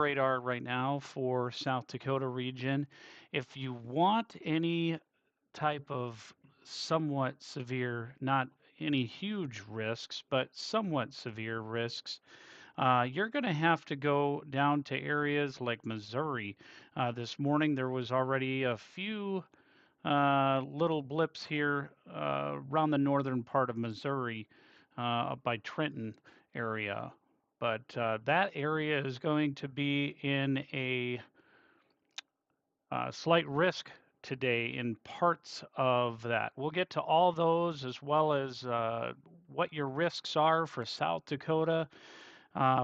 radar right now for South Dakota region. If you want any type of somewhat severe, not any huge risks, but somewhat severe risks, you're going to have to go down to areas like Missouri. This morning there was already a few little blips here around the northern part of Missouri, up by Trenton area. But that area is going to be in a slight risk today in parts of that. We'll get to all those as well as what your risks are for South Dakota,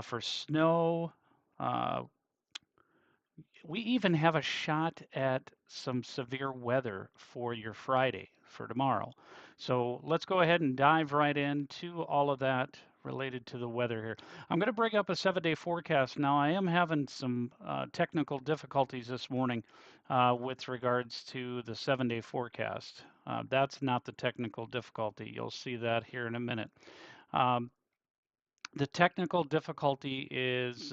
for snow, uh, we even have a shot at some severe weather for your Friday, for tomorrow. So let's go ahead and dive right into all of that related to the weather here. I'm going to bring up a 7-day forecast now. I am having some technical difficulties this morning with regards to the 7-day forecast. That's not the technical difficulty. You'll see that here in a minute. Um, the technical difficulty is,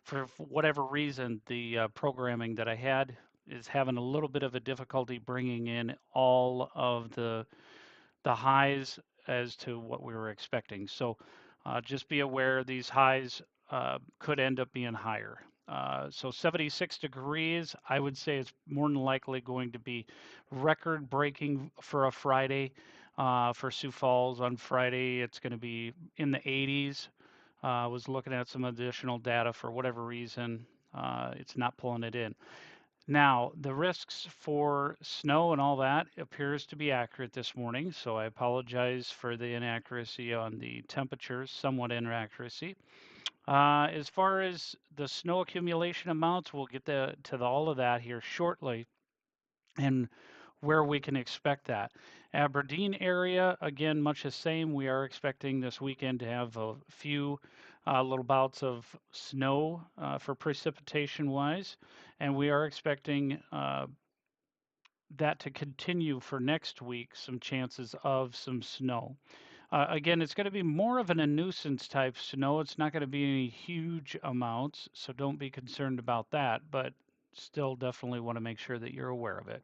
for whatever reason, the programming that I had is having a little bit of a difficulty bringing in all of the highs as to what we were expecting. So just be aware these highs could end up being higher. So 76 degrees, I would say it's more than likely going to be record breaking for a Friday. For Sioux Falls on Friday, it's going to be in the 80s. I was looking at some additional data for whatever reason. It's not pulling it in. Now, the risks for snow and all that appears to be accurate this morning, so I apologize for the inaccuracy on the temperatures, somewhat inaccuracy. As far as the snow accumulation amounts, we'll get to all of that here shortly and where we can expect that. Aberdeen area, again, much the same. We are expecting this weekend to have a few little bouts of snow for precipitation wise, and we are expecting that to continue for next week, some chances of some snow. Again, it's going to be more of a nuisance type snow. It's not going to be any huge amounts, so don't be concerned about that, but still definitely want to make sure that you're aware of it.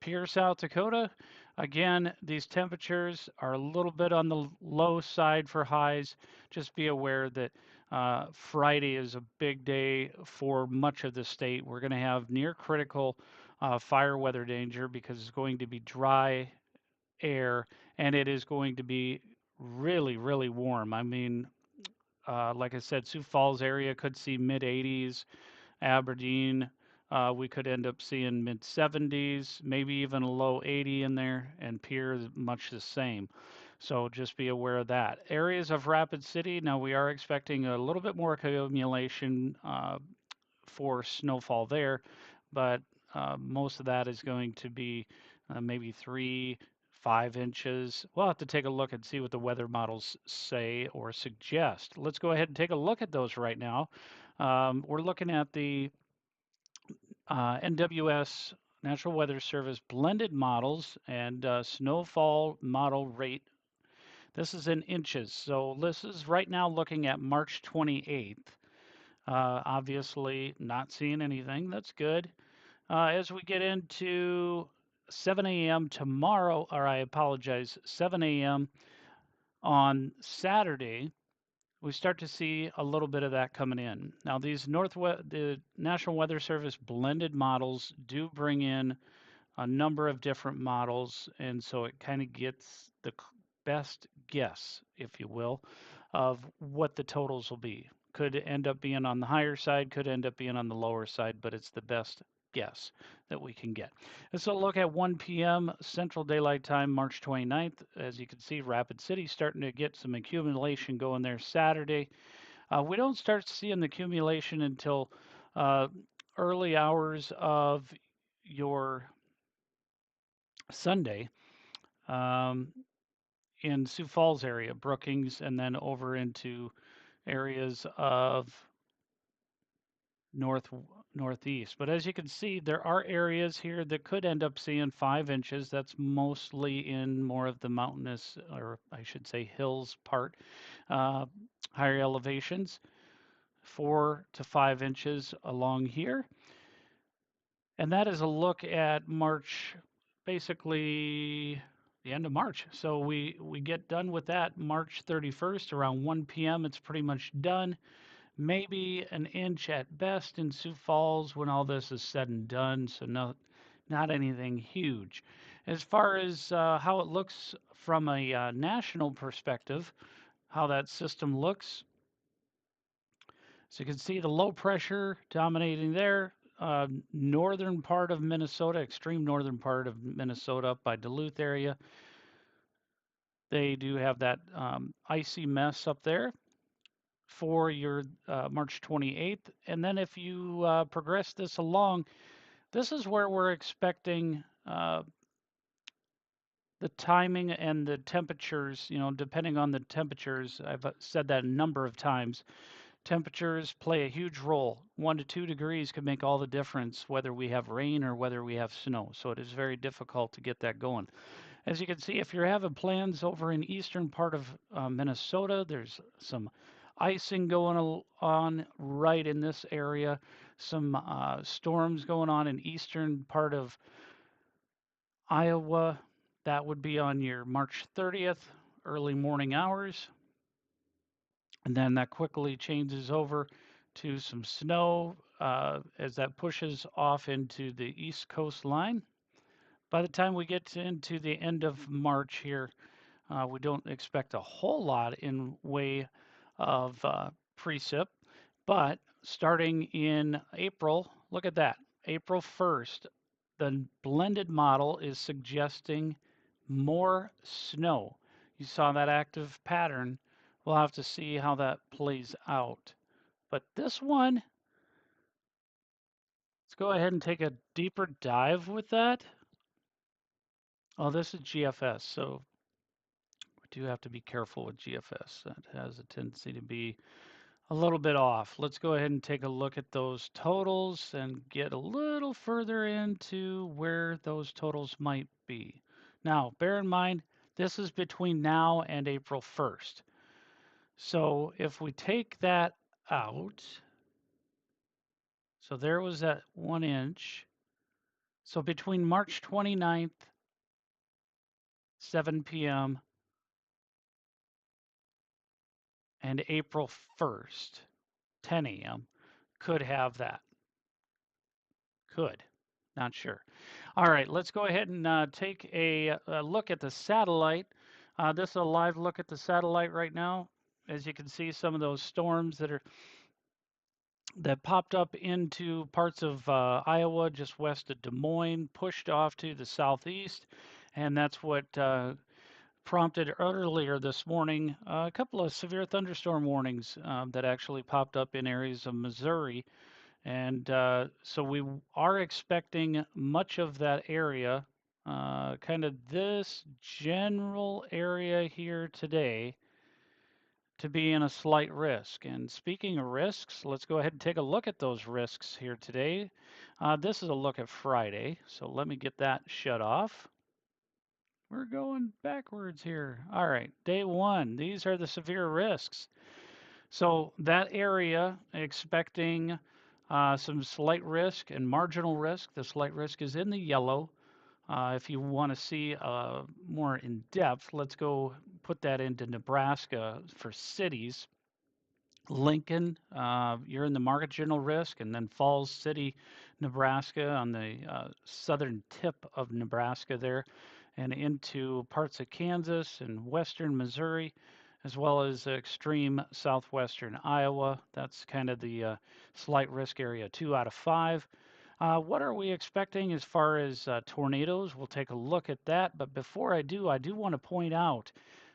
Pierre, South Dakota, again, these temperatures are a little bit on the low side for highs. Just be aware that Friday is a big day for much of the state. We're going to have near critical fire weather danger because it's going to be dry air and it is going to be really, really warm. I mean, like I said, Sioux Falls area could see mid 80s. Aberdeen, we could end up seeing mid 70s, maybe even a low 80 in there, and Pierre much the same. So just be aware of that. Areas of Rapid City, now we are expecting a little bit more accumulation for snowfall there, but most of that is going to be maybe 3, 5 inches. We'll have to take a look and see what the weather models say or suggest. Let's go ahead and take a look at those right now. We're looking at the NWS National Weather Service blended models and snowfall model rate. This is in inches. So this is right now looking at March 28th. Obviously, not seeing anything. That's good. As we get into 7 a.m. tomorrow, or I apologize, 7 a.m. on Saturday, we start to see a little bit of that coming in. Now, the National Weather Service blended models do bring in a number of different models, and so it kind of gets the best guess, if you will, of what the totals will be. Could end up being on the higher side, could end up being on the lower side, but it's the best guess that we can get. Let's look at 1 p.m. Central Daylight Time, March 29th. As you can see, Rapid City starting to get some accumulation going there Saturday. We don't start seeing the accumulation until uh, early hours of your Sunday um, in Sioux Falls area, Brookings, and then over into areas of north northeast. But as you can see, there are areas here that could end up seeing 5 inches. That's mostly in more of the mountainous, or I should say hills part, uh, higher elevations. 4 to 5 inches along here. And that is a look at March, basically the end of March. So we get done with that March 31st around 1 p.m. It's pretty much done. Maybe an inch at best in Sioux Falls when all this is said and done. So not anything huge. As far as how it looks from a national perspective, how that system looks, so you can see the low pressure dominating there. Northern part of Minnesota, extreme northern part of Minnesota up by Duluth area. They do have that icy mess up there for your March 28th. And then if you progress this along, this is where we're expecting the timing and the temperatures, depending on the temperatures. I've said that a number of times. Temperatures play a huge role. 1 to 2 degrees could make all the difference whether we have rain or whether we have snow. So it is very difficult to get that going. As you can see, if you're having plans over in eastern part of Minnesota, there's some icing going on right in this area. Some storms going on in eastern part of Iowa. That would be on your March 30th, early morning hours. And then that quickly changes over to some snow as that pushes off into the east coast line. By the time we get into the end of March here, we don't expect a whole lot in way of precip, but starting in April, look at that, April 1st, the blended model is suggesting more snow. You saw that active pattern. We'll have to see how that plays out. But this one, let's go ahead and take a deeper dive with that. Oh, this is GFS, so we do have to be careful with GFS. That has a tendency to be a little bit off. Let's go ahead and take a look at those totals and get a little further into where those totals might be. Now, bear in mind, this is between now and April 1st. So if we take that out, so there was that 1 inch. So between March 29th, 7 p.m., and April 1st, 10 a.m., could have that. Could. Not sure. All right, let's go ahead and take a look at the satellite. This is a live look at the satellite right now. As you can see, some of those storms that popped up into parts of Iowa just west of Des Moines, pushed off to the southeast, and that's what prompted earlier this morning a couple of severe thunderstorm warnings that actually popped up in areas of Missouri. And so we are expecting much of that area, kind of this general area here today, to be in a slight risk. And speaking of risks, let's go ahead and take a look at those risks here today. This is a look at Friday, so let me get that shut off. We're going backwards here. All right, day one. These are the severe risks. So that area expecting some slight risk and marginal risk. The slight risk is in the yellow. If you want to see more in depth, let's go put that into Nebraska for cities. Lincoln, you're in the market general risk, and then Falls City, Nebraska, on the southern tip of Nebraska there, and into parts of Kansas and western Missouri, as well as extreme southwestern Iowa. That's kind of the slight risk area, 2 out of 5. What are we expecting as far as tornadoes? We'll take a look at that. But before I do want to point out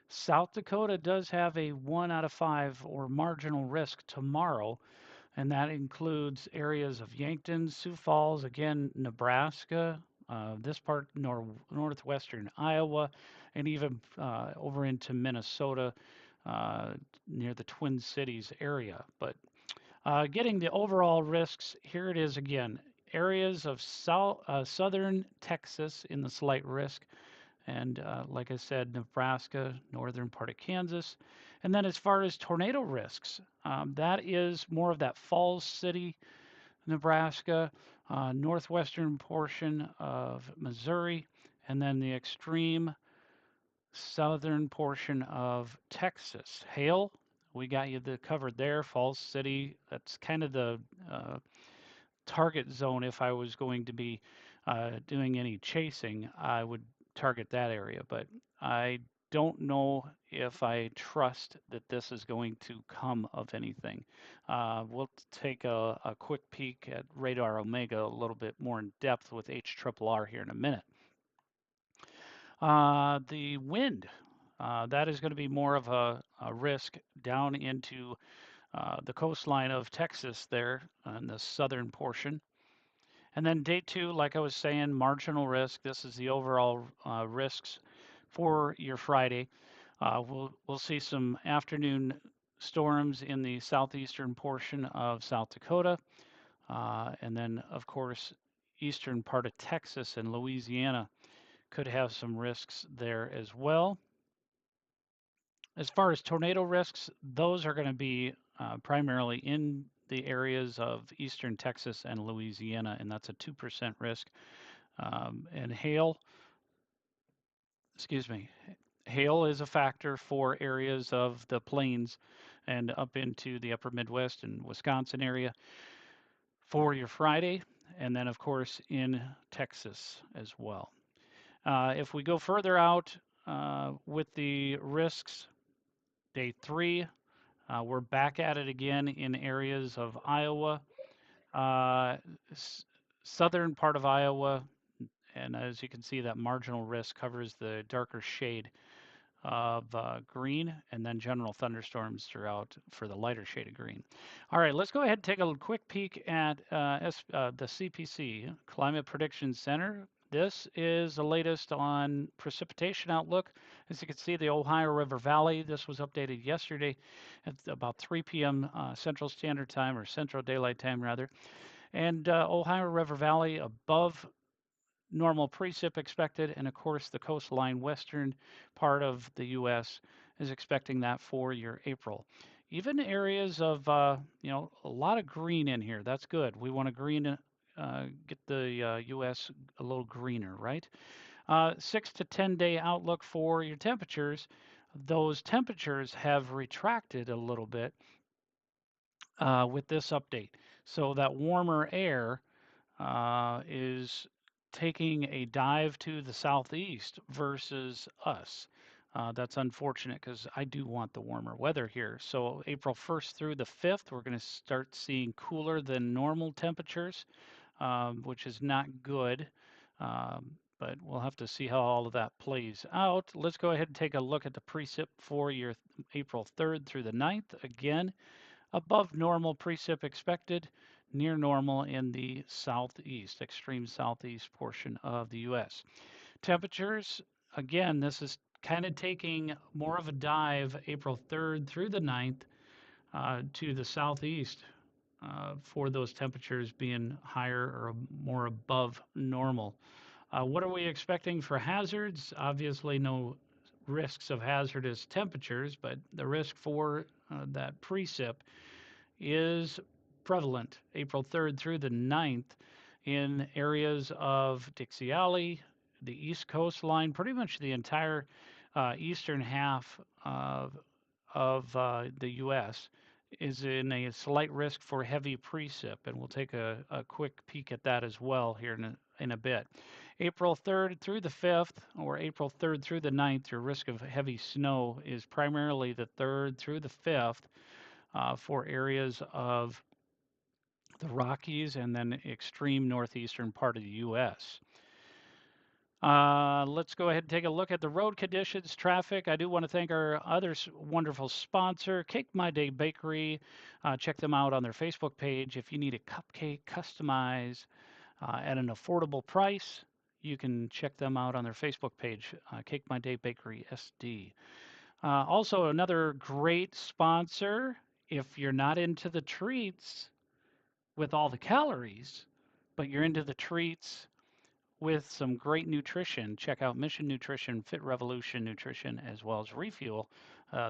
South Dakota does have a 1 out of 5 or marginal risk tomorrow, and that includes areas of Yankton, Sioux Falls, again, Nebraska, this part, northwestern Iowa, and even over into Minnesota near the Twin Cities area. But getting the overall risks, here it is again. Areas of southern Texas in the slight risk, and like I said, Nebraska, northern part of Kansas. And then as far as tornado risks, that is more of that Falls City, Nebraska, northwestern portion of Missouri, and then the extreme southern portion of Texas. Hail, we got you covered there. Falls City, that's kind of the uh, target zone. If I was going to be doing any chasing, I would target that area. But I don't know if I trust that this is going to come of anything. We'll take a quick peek at Radar Omega a little bit more in depth with HRRR here in a minute. The wind, that is going to be more of a risk down into the coastline of Texas there in the southern portion. And then day two, like I was saying, marginal risk. This is the overall risks for your Friday. We'll see some afternoon storms in the southeastern portion of South Dakota, and then of course eastern part of Texas and Louisiana could have some risks there as well. As far as tornado risks, those are going to be primarily in the areas of eastern Texas and Louisiana, and that's a 2% risk. And hail, excuse me, hail is a factor for areas of the plains and up into the upper Midwest and Wisconsin area for your Friday, and then of course in Texas as well. If we go further out with the risks, day three, we're back at it again in areas of Iowa, uh, southern part of Iowa, and as you can see, that marginal risk covers the darker shade of green, and then general thunderstorms throughout for the lighter shade of green. All right, let's go ahead and take a quick peek at the CPC, Climate Prediction Center. This is the latest on precipitation outlook. As you can see, the Ohio River Valley, this was updated yesterday at about 3 p.m. Central Standard Time, or Central Daylight Time rather. And Ohio River Valley above normal precip expected, and of course the coastline western part of the U.S. is expecting that for your April. Even areas of a lot of green in here. That's good. We want to get the U.S. a little greener, right? 6 to 10 day outlook for your temperatures. Those temperatures have retracted a little bit with this update. So that warmer air is taking a dive to the southeast versus us. That's unfortunate because I do want the warmer weather here. So April 1st through the 5th, we're going to start seeing cooler than normal temperatures, which is not good. But we'll have to see how all of that plays out. Let's go ahead and take a look at the precip for your April 3rd through the 9th. Again, above normal precip expected, near normal in the southeast, extreme southeast portion of the U.S. Temperatures, again, this is kind of taking more of a dive April 3rd through the 9th to the southeast for those temperatures being higher or more above normal. What are we expecting for hazards? Obviously, no risks of hazardous temperatures, but the risk for that precip is prevalent April 3rd through the 9th in areas of Dixie Alley, the East Coastline, pretty much the entire eastern half of the U.S. is in a slight risk for heavy precip, and we'll take a quick peek at that as well here in a bit. April 3rd through the 5th, or April 3rd through the 9th, your risk of heavy snow is primarily the 3rd through the 5th for areas of the Rockies and then extreme northeastern part of the U.S. Let's go ahead and take a look at the road conditions, traffic. I do want to thank our other wonderful sponsor, Cake My Day Bakery. Check them out on their Facebook page. If you need a cupcake customized at an affordable price, you can check them out on their Facebook page, Cake My Day Bakery SD. Also, another great sponsor, if you're not into the treats with all the calories, but you're into the treats with some great nutrition. Check out Mission Nutrition, Fit Revolution Nutrition, as well as Refuel.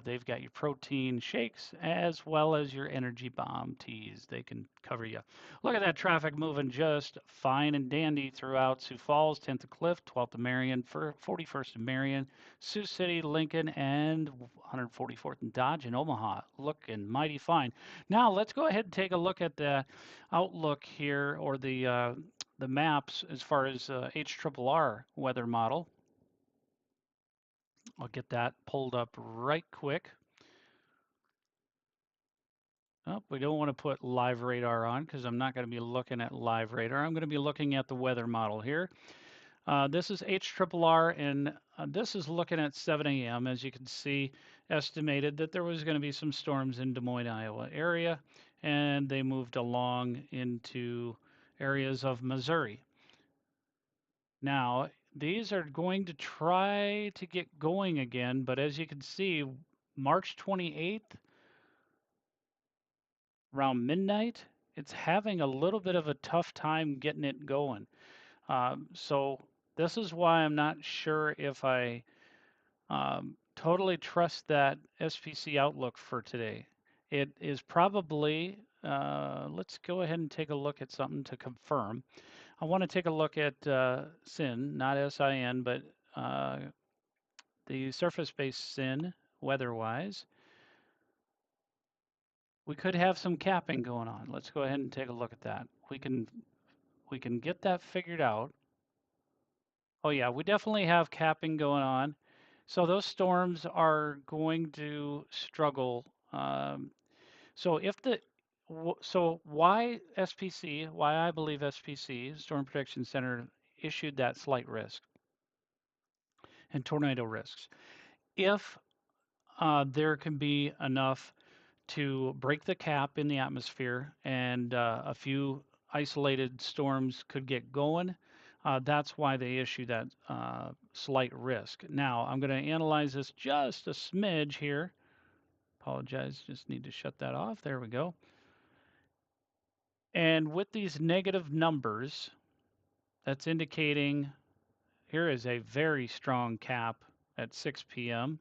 They've got your protein shakes as well as your energy bomb teas. They can cover you. Look at that traffic moving just fine and dandy throughout Sioux Falls, 10th of Cliff, 12th of Marion, 41st of Marion, Sioux City, Lincoln, and 144th and Dodge in Omaha. Looking mighty fine. Now let's go ahead and take a look at the outlook here, or the maps as far as HRRR weather model. I'll get that pulled up right quick. Oh, we don't want to put live radar on because I'm not going to be looking at live radar. I'm going to be looking at the weather model here. This is HRRR, and this is looking at 7 a.m. As you can see, estimated that there was going to be some storms in Des Moines, Iowa area, and they moved along into areas of Missouri. Now, these are going to try to get going again, but as you can see, March 28th, around midnight, it's having a little bit of a tough time getting it going. So this is why I'm not sure if I totally trust that SPC outlook for today. It is probably, let's go ahead and take a look at something to confirm. I want to take a look at SIN, not SIN, but the surface-based SIN weather-wise. We could have some capping going on. Let's go ahead and take a look at that. We can get that figured out. Oh yeah, we definitely have capping going on. So those storms are going to struggle. So if the so why SPC, why I believe SPC, Storm Protection Center, issued that slight risk and tornado risks. If there can be enough to break the cap in the atmosphere and a few isolated storms could get going, that's why they issue that slight risk. Now, I'm going to analyze this just a smidge here. Apologize, just need to shut that off. There we go. And with these negative numbers, that's indicating here is a very strong cap at 6 p.m.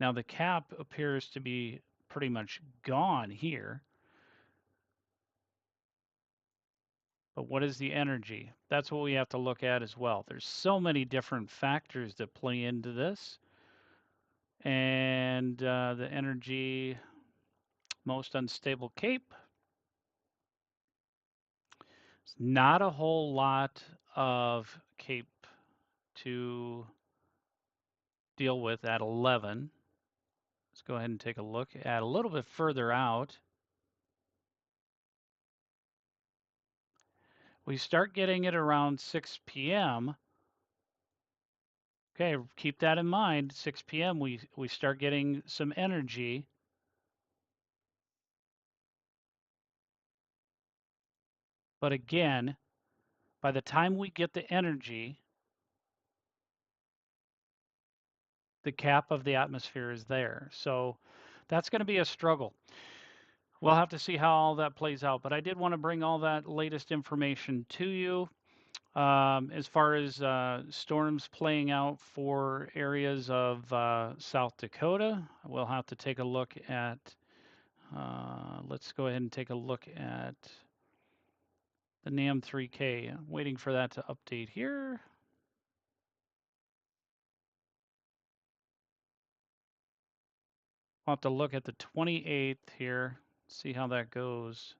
Now the cap appears to be pretty much gone here. But what is the energy? That's what we have to look at as well. There's so many different factors that play into this. And the energy, most unstable cape. It's not a whole lot of cape to deal with at 11. Let's go ahead and take a look at a little bit further out. We start getting it around 6 p.m. Okay, keep that in mind. 6 p.m. we start getting some energy. But again, by the time we get the energy, the cap of the atmosphere is there. So that's going to be a struggle. We'll have to see how all that plays out. But I did want to bring all that latest information to you. As far as storms playing out for areas of South Dakota, we'll have to take a look at, let's go ahead and take a look at the NAM 3K. I'm waiting for that to update here. I'll have to look at the 28th here, see how that goes.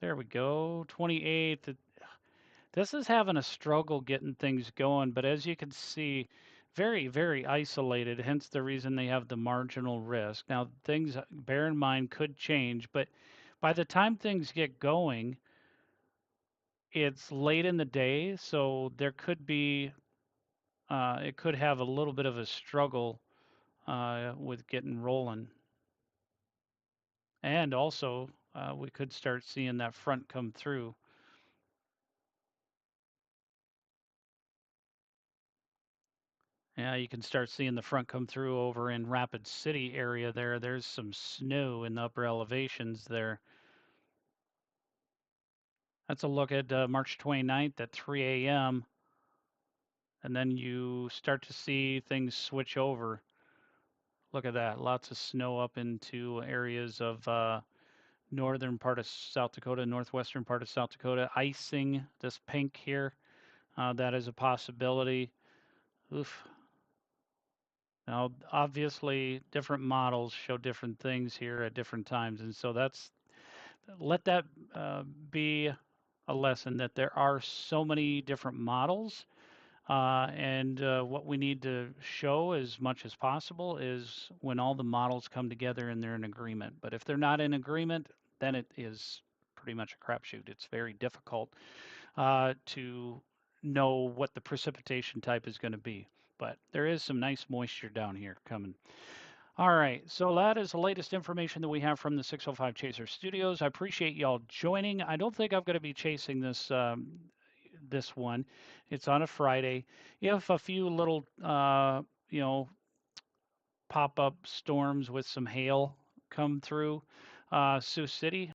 There we go, 28th. This is having a struggle getting things going, but as you can see, very, very isolated, hence the reason they have the marginal risk. Now, things, bear in mind, could change, but by the time things get going, it's late in the day, so there could be, it could have a little bit of a struggle with getting rolling. And also, we could start seeing that front come through. Yeah, you can start seeing the front come through over in Rapid City area there. There's some snow in the upper elevations there. That's a look at March 29th at 3 a.m. And then you start to see things switch over. Look at that. Lots of snow up into areas of northern part of South Dakota, northwestern part of South Dakota. Icing, this pink here, that is a possibility. Oof. Now, obviously, different models show different things here at different times, and so let that be a lesson that there are so many different models, and what we need to show as much as possible is when all the models come together and they're in agreement. But if they're not in agreement, then it is pretty much a crapshoot. It's very difficult to know what the precipitation type is going to be. But there is some nice moisture down here coming. All right, so that is the latest information that we have from the 605 Chaser Studios. I appreciate y'all joining. I don't think I'm going to be chasing this one. It's on a Friday. If a few little you know pop-up storms with some hail come through Sioux City,